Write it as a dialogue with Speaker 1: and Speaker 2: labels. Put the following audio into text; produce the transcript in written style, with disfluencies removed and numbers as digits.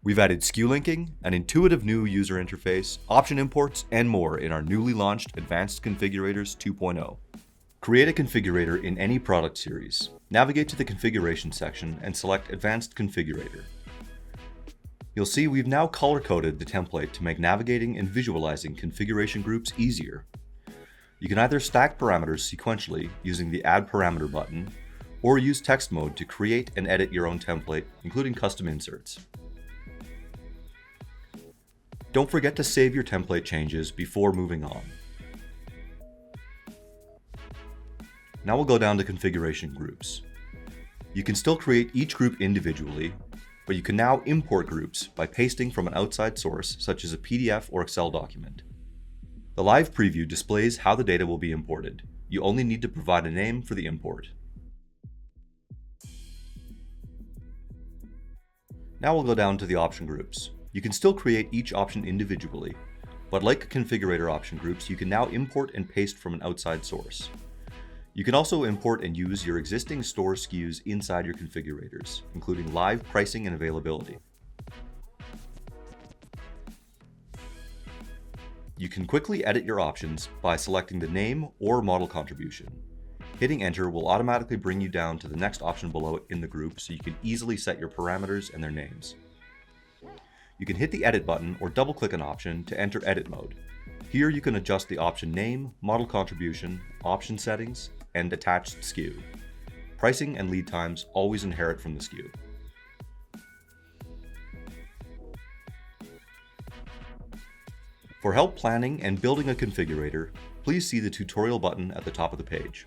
Speaker 1: We've added SKU linking, an intuitive new user interface, option imports, and more in our newly launched Advanced Configurators 2.0. Create a configurator in any product series. Navigate to the configuration section and select Advanced Configurator. You'll see we've now color-coded the template to make navigating and visualizing configuration groups easier. You can either stack parameters sequentially using the Add Parameter button, or use text mode to create and edit your own template, including custom inserts. Don't forget to save your template changes before moving on. Now we'll go down to configuration groups. You can still create each group individually, but you can now import groups by pasting from an outside source, such as a PDF or Excel document. The live preview displays how the data will be imported. You only need to provide a name for the import. Now we'll go down to the option groups. You can still create each option individually, but like configurator option groups, you can now import and paste from an outside source. You can also import and use your existing store SKUs inside your configurators, including live pricing and availability. You can quickly edit your options by selecting the name or model contribution. Hitting enter will automatically bring you down to the next option below it in the group, so you can easily set your parameters and their names. You can hit the edit button or double-click an option to enter edit mode. Here you can adjust the option name, model contribution, option settings, and attached SKU. Pricing and lead times always inherit from the SKU. For help planning and building a configurator, please see the tutorial button at the top of the page.